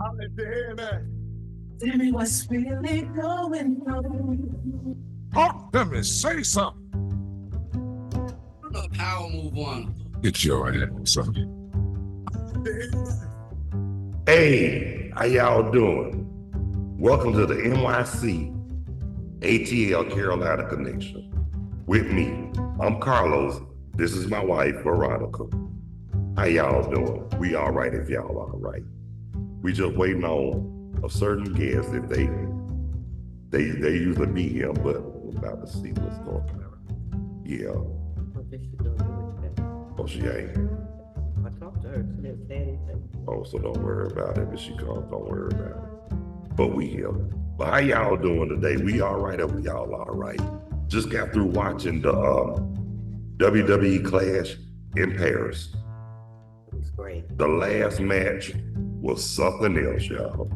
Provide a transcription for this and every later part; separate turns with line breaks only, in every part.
Tell me what's really going on.
Talk to me, say something.
Power move on.
Get your ass, son.
Hey, how y'all doing? Welcome to the NYC ATL Carolina Connection. With me, I'm Carlos. This is my wife, Veronica. How y'all doing? We all right if y'all all right. We just waiting on a certain guest. If they usually be here, but we're about to see what's going on. Yeah. Oh, she ain't.
I talked to her. She didn't say anything.
Oh, so don't worry about it. If she calls, don't worry about it. But we here. But how y'all doing today? We all right or we all right? Just got through watching the WWE Clash in Paris.
It was great.
The last match was something else, y'all.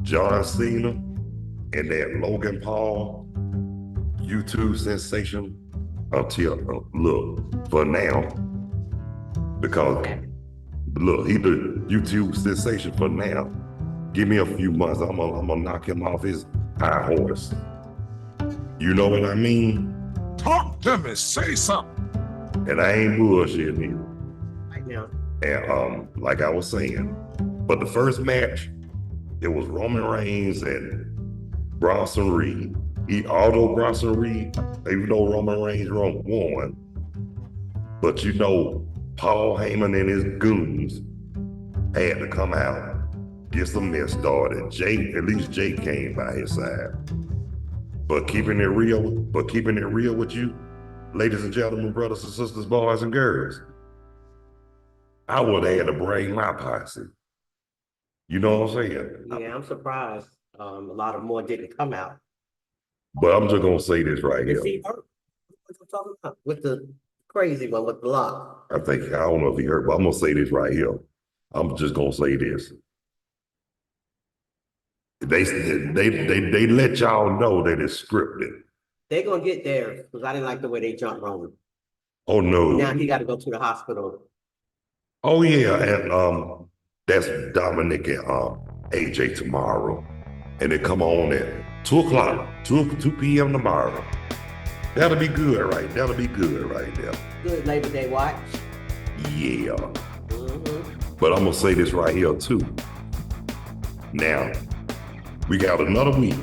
John Cena and that Logan Paul YouTube sensation until, look, for now, because, look, he the YouTube sensation for now. Give me a few months, I'm gonna knock him off his high horse. You know what I mean?
Talk to me, say something.
And I ain't bullshitting either.
Right now.
And like I was saying, but the first match, it was Roman Reigns and Bronson Reed. Although Bronson Reed, even though Roman Reigns won, but you know, Paul Heyman and his goons had to come out, get some mess started. At least Jay came by his side. But keeping it real with you, ladies and gentlemen, brothers and sisters, boys and girls, I would have had to bring my posse. You know what I'm saying?
Yeah, I'm surprised. A lot of more didn't come out.
But I'm just gonna say this right here.
Is he hurt? What you talking about? With the crazy one with the lock.
I don't know if he heard, but I'm gonna say this right here. I'm just gonna say this. They let y'all know that it's scripted.
They're gonna get there because I didn't like the way they jumped Roman.
Oh no.
Now he got to go to the hospital.
Oh yeah, and that's Dominic and AJ tomorrow, and they come on at 2:00, 2 p.m. tomorrow. That'll be good, right? That'll be good right there.
Good Labor Day watch.
Yeah. But I'm gonna say this right here too. Now, we got another week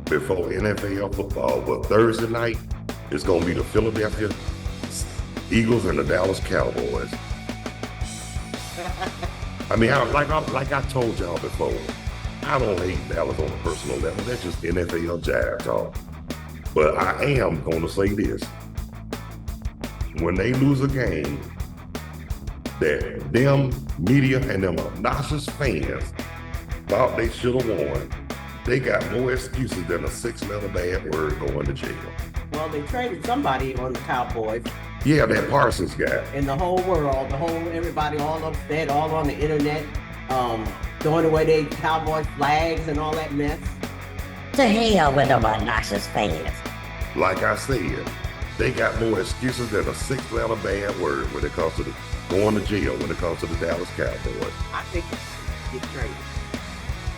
before NFL football, but Thursday night it's gonna be the Philadelphia Eagles and the Dallas Cowboys. I mean, like I told y'all before, I don't hate Dallas on a personal level. That's just NFL jive talk. But I am gonna say this: when they lose a game, that them media and them obnoxious fans thought they should have won, they got more excuses than a 6-letter bad word going to jail.
Well, they traded somebody on the Cowboys.
Yeah, that Parsons guy.
In the whole world, everybody all upset, all on the internet, throwing away their Cowboy flags and all that mess.
To hell with them obnoxious fans.
Like I said, they got more excuses than a 6-letter bad word when it comes to going to jail, when it comes to the Dallas Cowboys.
I think he get traded.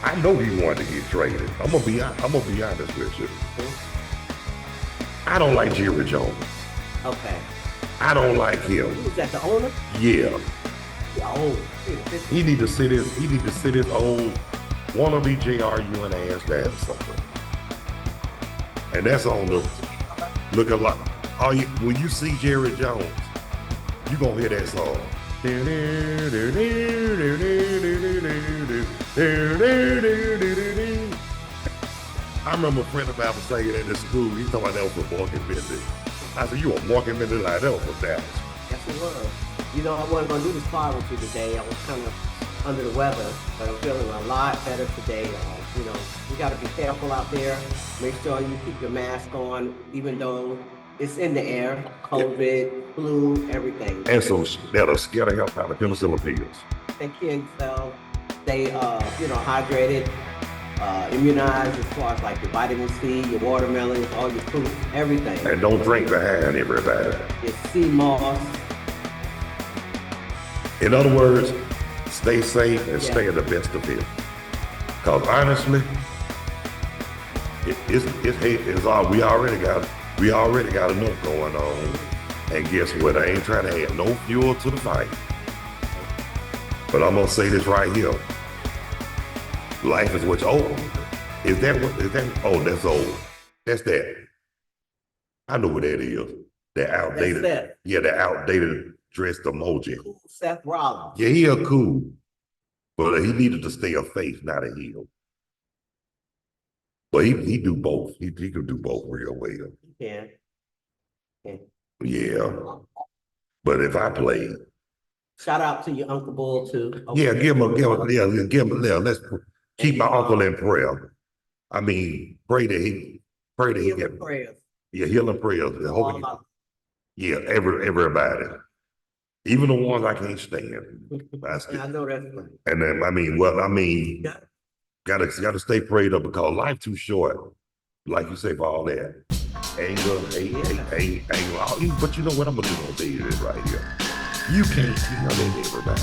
I know he wanted to get traded. I'm gonna be honest with you. I don't like Jerry Jones.
Okay.
I don't like him.
Who's that, the owner?
Yeah.
Oh,
He need to sit his old wannabe JRUN ass down something. And that's on the look a lot. When you see Jerry Jones, you gonna hear that song. I remember a friend of mine was saying that in school. He thought that was for Morgan Bendy. I said, you a Morgan Bendy like that was for Dallas.
Yes, it was. You know, I wasn't gonna do this far with you today. I was kind of under the weather, but I'm feeling a lot better today. You know, you gotta be careful out there. Make sure you keep your mask on, even though it's in the air, COVID, flu, everything.
And so that'll scare the hell out of penicillin pills.
They can't stay, hydrated, immunized as far as like your vitamin C, your watermelons, all your fruits, everything.
And don't drink behind everybody.
Your sea moss.
In other words, stay safe and stay at the best of it. Cause honestly, it's all we already got enough going on. And guess what? I ain't trying to add no fuel to the fight. But I'm gonna say this right here. Life is what's old. Is that? Oh, that's old. That's that. I know what that is. That outdated.
That.
Yeah, the outdated dressed emoji.
Cool Seth Rollins.
Yeah, he a cool. But he needed to stay a face, not a heel. But he do both. He could do both real well.
Yeah.
Yeah. But if I played.
Shout out to your Uncle Bull too.
Yeah, give him. Let's keep my uncle in prayer. I mean, pray that he get
prayers.
Yeah, healing prayers.
All about
Yeah, everybody. Even the ones I can't stand.
I know that's right.
And then gotta stay prayed up because life too short. Like you say, for all that. Anger, hate, but you know what I'm gonna do on this right here. You can't yell at everybody.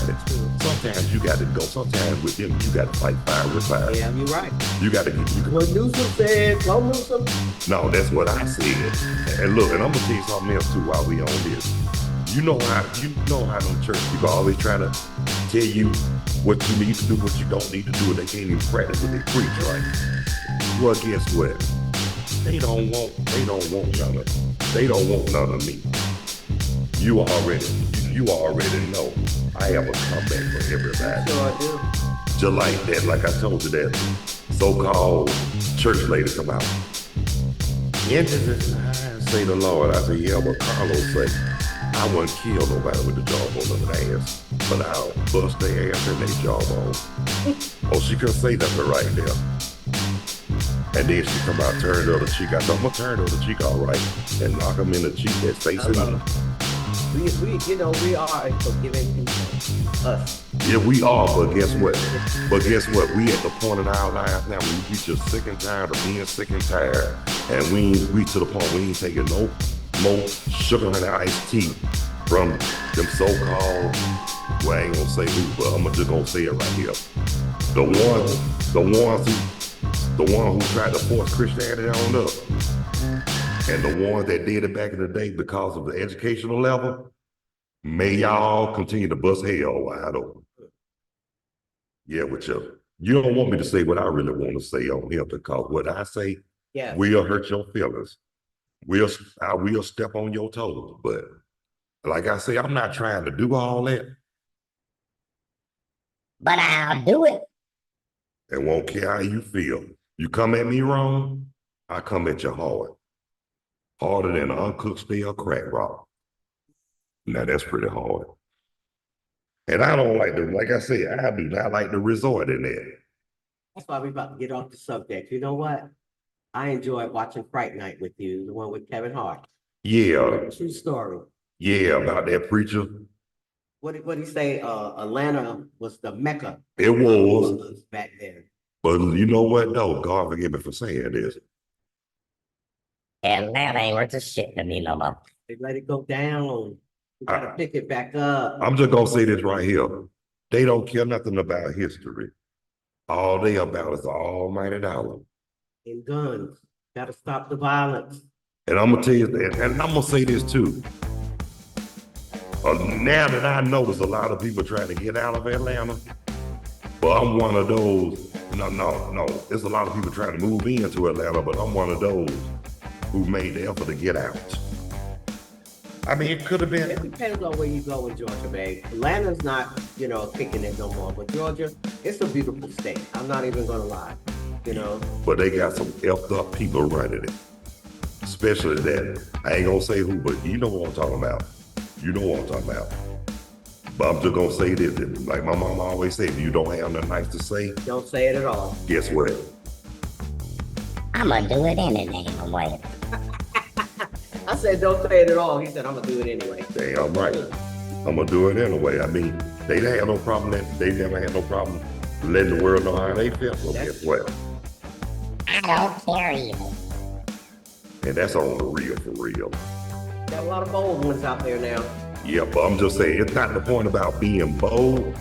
Sometimes you gotta go. Sometimes with them, you gotta fight fire with fire.
Yeah, you're right.
You gotta get
What Newsom said, go Newsom.
No, that's what I said. And look, and I'm gonna tell you something else too while we on this. You know how them church people always trying to tell you what you need to do, what you don't need to do, and they can't even practice what they preach, right? Well, guess what? They don't want none of me. You already know I have a comeback for everybody.
Sure I do.
Just like that, like I told you, that so-called church lady come out. Vengeance say the Lord. I say, yeah, but Carlos say, I wouldn't kill nobody with the jawbone of an ass, but I'll bust their ass in their jawbone. Oh, she couldn't say nothing right there. And then she come out, turn the other cheek. I thought, I'm gonna turn the other cheek all right and knock him in the cheek that's facing me.
We are a forgiving people. Us.
Yeah, we are, but guess what? We at the point in our lives now when we just sick and tired of being sick and tired. And we to the point we ain't taking no more sugar and iced tea from them so-called, well, I ain't gonna say who, but I'm just gonna say it right here. The one who tried to force Christianity on us, and the ones that did it back in the day because of the educational level, may y'all continue to bust hell wide open. Yeah, with you don't want me to say what I really want to say on here because what I say will hurt your feelings. I will step on your toes, but like I say, I'm not trying to do all that.
But I'll do it.
And won't care how you feel. You come at me wrong, I come at you hard. Harder than an uncooked stale crack rock. Now that's pretty hard. And I don't like I said, I do not like to resort in that.
That's why we're about to get off the subject. You know what? I enjoyed watching Fright Night with you, the one with Kevin Hart.
Yeah.
True story.
Yeah, about that preacher.
What did he say? Atlanta was the Mecca.
It was.
Back there.
But you know what though? God forgive me for saying this.
Atlanta ain't worth a shit to me no more.
They let it go down. We gotta pick it back up.
I'm just gonna say this right here. They don't care nothing about history. All they about is the almighty dollar.
And guns. Gotta stop the violence.
And I'm gonna tell you, and I'm gonna say this too. Now that I know there's a lot of people trying to get out of Atlanta, but I'm one of those. No. There's a lot of people trying to move into Atlanta, but I'm one of those who made the effort to get out. I mean, it could have been.
It depends on where you go in Georgia, babe. Atlanta's not, kicking it no more. But Georgia, it's a beautiful state. I'm not even gonna lie,
But they got some effed up people running it. Especially that. I ain't gonna say who, but you know what I'm talking about. You know what I'm talking about. But I'm just gonna say this, like my mama always said, if you don't have nothing nice to say,
don't say it at all.
Guess what?
I'm gonna do it any damn way.
I said, don't say it at all. He said, I'm gonna do it anyway.
Damn right. I'm gonna do it anyway. I mean, they didn't have no problem they never had no problem letting the world know how they felt. Well, guess what?
I don't care either.
And that's on the real for real.
Got a lot of bold ones out there now.
Yeah, but I'm just saying, it's not the point about being bold.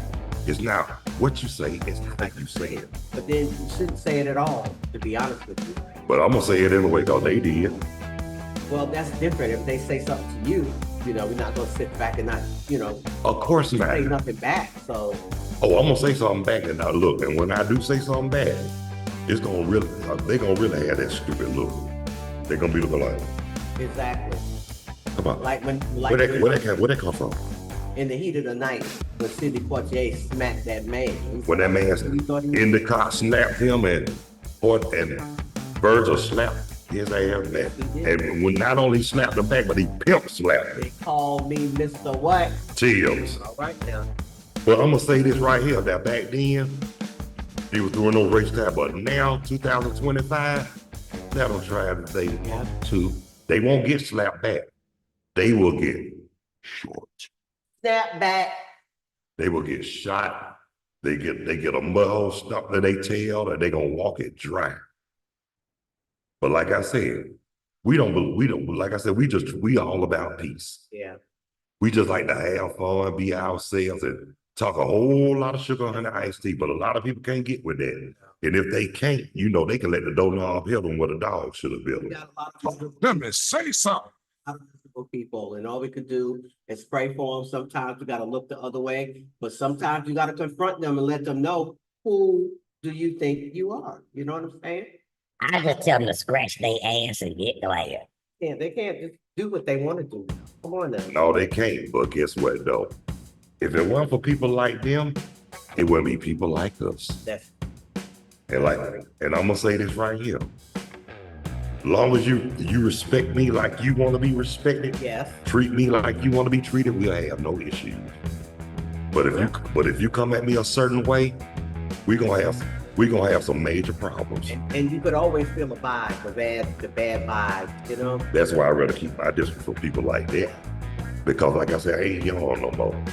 It's not what you say, it's how you say it.
But then you shouldn't say it at all, to be honest with you.
But I'm gonna say it anyway, because they did.
Well, that's different. If they say something to you, we're not gonna sit back and not,
Of course
say
not.
nothing back. So
Oh, I'm gonna say something back, and now look, and when I do say something bad, it's gonna really, they gonna really have that stupid look. They're gonna be looking like,
exactly.
come on.
Like when,
Where that come from?
in the heat of the night, when Sidney Poitier smacked that man.
When that man
He thought he was-
in the car snapped him and Virgil slapped his ass back. And when not only slapped him back, but he pimp slapped him.
They called me Mr. What?
Chills.
All right now.
Well, I'm gonna say this right here, that back then, he was doing those race time, but now, 2025, let them try if they want to. They won't get slapped back. They will get short.
Snap back.
They will get shot. They get a mud hole stuck to their tail, and they gonna walk it dry. But like I said, we all about peace.
Yeah.
We just like to have fun, be ourselves, and talk a whole lot of sugar on the iced tea, but a lot of people can't get with that. And if they can't, they can let the doorknob hit them where the dog should have
We
been.
got a lot of miserable
Let me say something.
people, and all we could do is pray for them. Sometimes we got to look the other way, but sometimes you got to confront them and let them know, who do you think you are? You know what I'm saying?
I just tell them to scratch their ass and get glad.
Yeah, they can't just do what they want to do. Come on now.
No, they can't, but guess what though? If it weren't for people like them, it wouldn't be people like us.
That's
And I'm gonna say this right here. Long as you respect me like you want to be respected,
yes.
treat me like you want to be treated, we'll have no issues. But if you come at me a certain way, we're gonna have some major problems.
And you could always feel the vibe, the bad vibe,
That's why I rather keep my distance from people like that. Because like I said, I ain't young no more.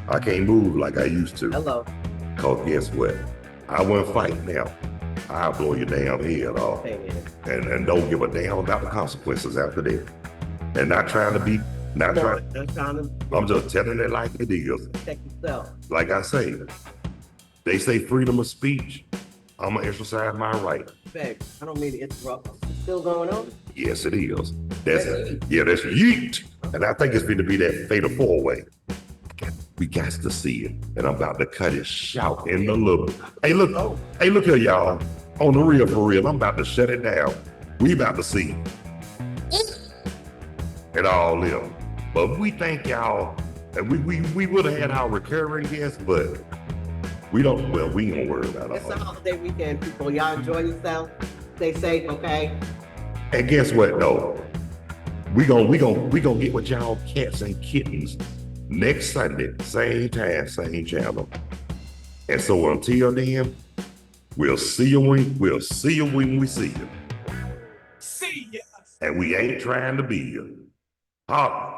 I can't move like I used to.
Hello.
Cause guess what? I wouldn't fight now. I'll blow your damn head off.
Hey, man.
And don't give a damn about the consequences after that. And not trying to be,
Not trying to
I'm just telling it like it is.
protect yourself.
Like I say, they say freedom of speech. I'm gonna exercise my right.
Babe, I don't mean to interrupt. It's still going on?
Yes, it is. That's yeet. And I think it's going to be that fatal four-way. We got to see it. And I'm about to cut it shout in the look. Hey, look here, y'all. On the real, for real, I'm about to shut it down. We about to see it all live. But we thank y'all. And we would have had our recurring guests, but we ain't gonna worry about
It's
all
a
that.
holiday weekend, people. Y'all enjoy yourself. Stay safe, okay?
And guess what though? We gonna get with y'all cats and kittens next Sunday, same time, same channel. And so until then, we'll see you when we see you.
See ya.
And we ain't trying to be you. Holla.